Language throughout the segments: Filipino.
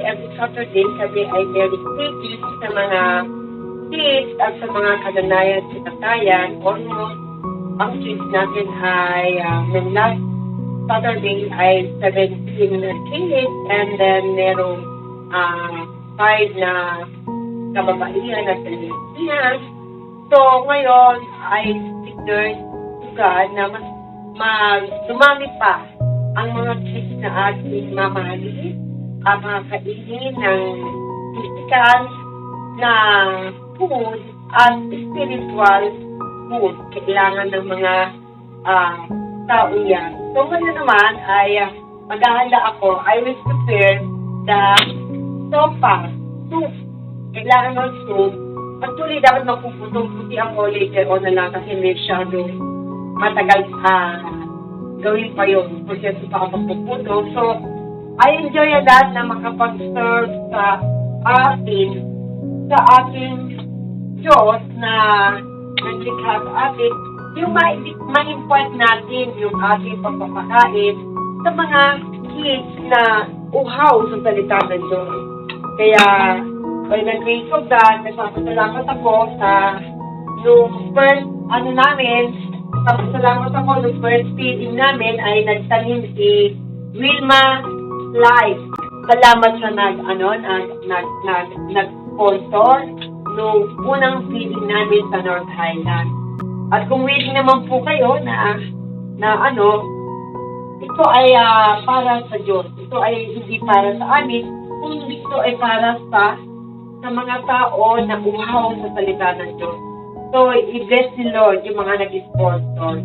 every Saturday kami ay very strict sa mga kids at sa mga kadanayan sa Takayan. Almost ang kids natin ay nung last Saturday ay 17 na kids and then merong 5 na kababaihan at Pilipinas. So ngayon ay sticker to God na dumami pa ang mga kids na ating mamahalin at makakainin ng physical na food at spiritual food. Kailangan ng mga tao yan. So ngayon naman ay maghahanda ako. I will prepare the sopa, soup. Kailangan ng soup. Actually, dapat magpuputong puti ako later on na lang kasi masyado matagal gawin pa yun. Proseso pa ako magpuputo. So, I enjoy a lot na makapag-serve sa ating Diyos na naglikha sa atin. Yung ma-import natin yung ating pagpapakain sa mga kids na uhaw sa salita ng Diyos. Kaya, by the grace of God, nagpapasalamat ako sa nung first, salamat ako nung first feeding namin ay nagtanim si Wilma Life. Salamat sa nag-sponsor nung unang feeding namin sa North Highland. At kung willing naman po kayo na ito ay para sa Diyos. Ito ay hindi para sa amin, kundi ito ay para sa mga tao na uhaw sa salita ng Diyos. So, i-bless si Lord yung mga nag-sponsor.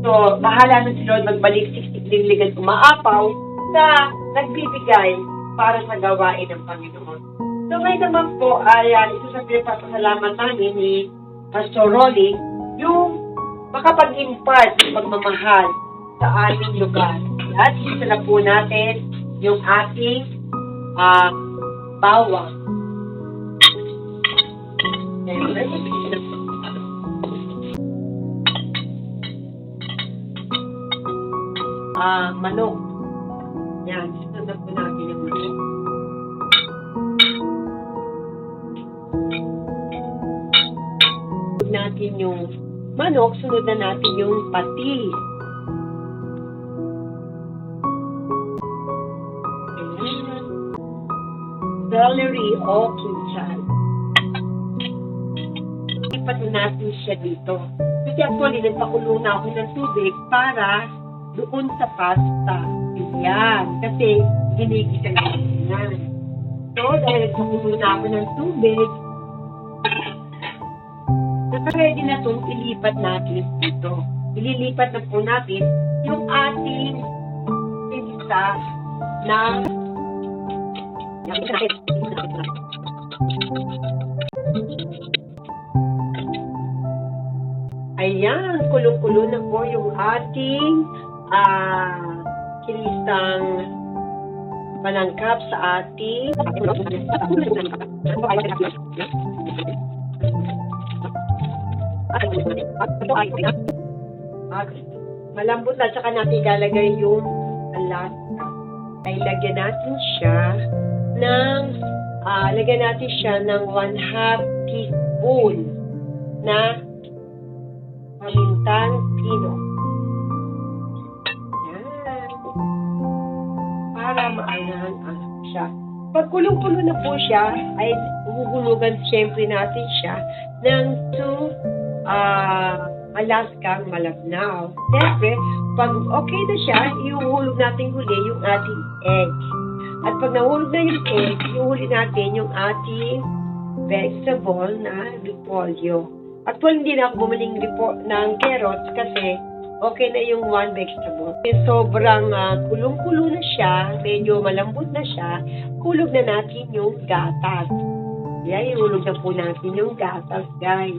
So, bahala na si Lord magbalik din ligal umaapaw sa nagbibigay para sa gawain ng Panginoon. So, ngayon naman po ay ito sa pinapasalamat namin ni Pastor Rolly, yung makapag-impart ng pagmamahal sa ating lugar. At isa na po natin yung ating bawang. Manok. Yan, sunod na po natin yung manok. Sunod natin yung manok, sunod na natin yung pati. Ayan. Celery o kinchay. Ipat natin siya dito. Kasi actually, nagpakulo na ako ng tubig para doon sa pasta. Yan. Kasi, ginigisa natin yan. So, dahil nagpakulo na ako ng tubig, naka-ready na itong ilipat natin dito. Ililipat na po natin yung ating pinisa na ayan, kulong-kulo na po yung ating kinisang panangkap sa ating malambot na, saka natin ilalagay yung alaska. Ay lagyan natin siya ng 1/2 teaspoon na pamintang pino. Yan. Para maanahan siya. Pag kulong-kulo na po siya, ay huhulugan siyempre natin siya ng 2 Alaskang malabnaw. Siyempre, pag okay na siya, ihuhulog natin huli yung ating egg. At pag nahulog na yung egg, ihuhuli natin yung ating vegetable na repolyo. Actually, hindi na ako bumaling ng carrots kasi okay na yung one vegetable. Sobrang kulong-kulo na siya, medyo malambot na siya, hulog na natin yung gatas. Yan, ihulog na po natin yung gatas, guys.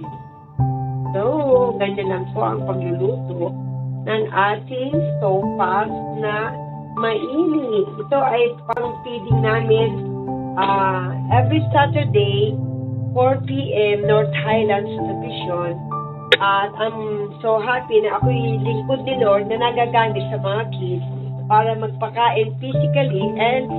So, ganyan lang po ang pagluluto ng ating sopas na mainit. Ito ay pang-feeding namin every Saturday, 4 p.m. North Highlands Television. At I'm so happy na ako yung lingkod ni Lord na nagagamit sa mga kids para magpakain physically and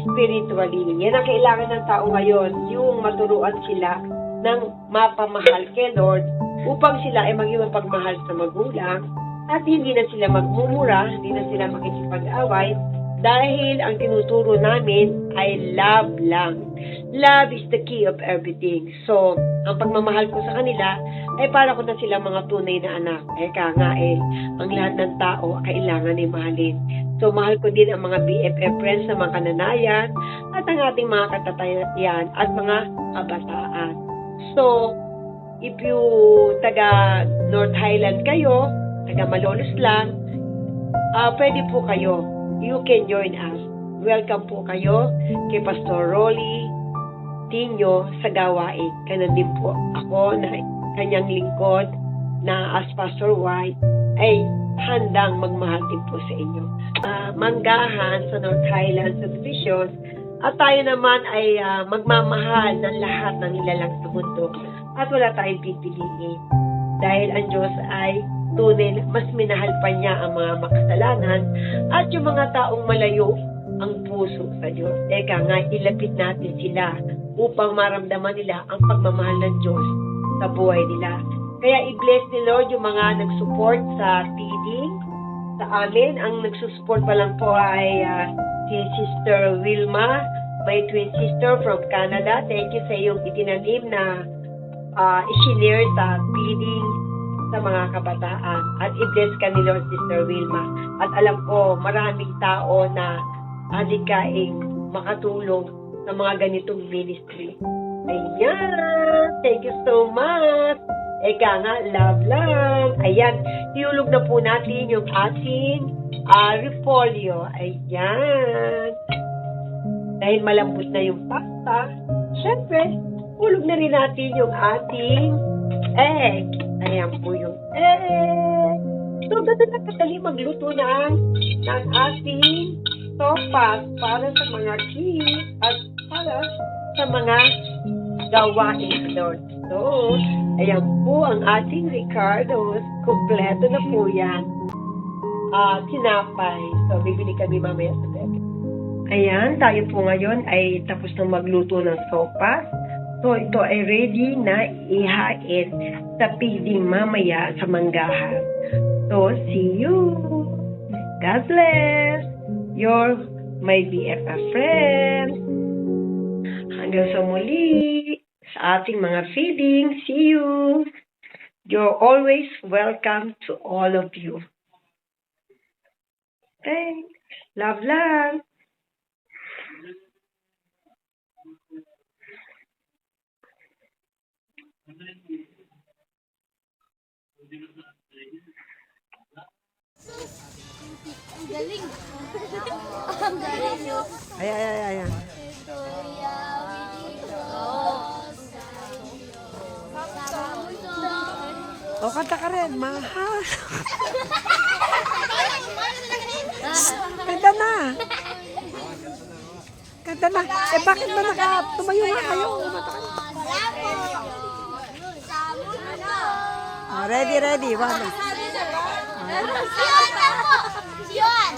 spiritually. Yan ang kailangan ng tao ngayon, yung maturuan sila ng mapamahal kay Lord upang sila ay maging mapagmahal sa magulang at hindi na sila magmumura, hindi na sila makikipag-away dahil ang tinuturo namin ay love lang. Love is the key of everything. So, ang pagmamahal ko sa kanila ay para ko na sila mga tunay na anak. Nga ang lahat ng tao kailangan ay mahalin. So, mahal ko din ang mga BFF friends na mga kananayan at ang ating mga katatayan at mga kabataan. So, if you taga North Highland kayo, taga Malolos lang, pwede po kayo. You can join us. Welcome po kayo kay Pastor Rolly Tino sa gawain. Kanan din po ako na kanyang lingkod na as Pastor White ay handang magmahal din po sa inyo. Manggahan sa North Highlands Subdivision at tayo naman ay magmamahal ng lahat ng nilalang sa mundo at wala tayong pipiliin dahil ang Diyos ay tunay, mas minahal pa niya ang mga makasalanan at yung mga taong malayo ang puso sa Diyos. Ilapit natin sila upang maramdaman nila ang pagmamahal ng Diyos sa buhay nila. Kaya i-bless ni Lord yung mga nag-support sa feeding sa amin. Ang nagsusupport pa lang po ay si Sister Wilma, my twin sister from Canada. Thank you sa iyong itinanim na i-share sa feeding sa mga kabataan. At i-bless ka ni Lord, Sister Wilma. At alam ko, maraming tao na adikaing makatulong sa mga ganitong ministry. Ayan! Thank you so much! Love lang. Ayan, iulog na po natin yung ating repolyo. Ayan. Dahil malambot na yung pasta, syempre, ulog na rin natin yung ating egg. Ayan po yung egg. So, ganda na kadali magluto ng ating sopas para sa mga kids at para sa mga gawain, Lord. So, ayan po ang ating Ricardo's. Kompleto na po yan. Tinapay. So, bibili kami mamaya sa bebe. Ayan, tayo po ngayon ay tapos na magluto ng sopas. So, ito ay ready na ihain sa feeding mamaya sa manggahan. So, see you! God bless! Your my BFF friend! Hanggang sa muli sa ating mga feeding. See you! You're always welcome to all of you. Thanks! Love lang! Ang galing. Ang galing yun. Ayan. O, kanta ka rin. Mahal. Kanta na. Kanta na. Bakit ba tumayo nga kayo? Ready. One. Yun!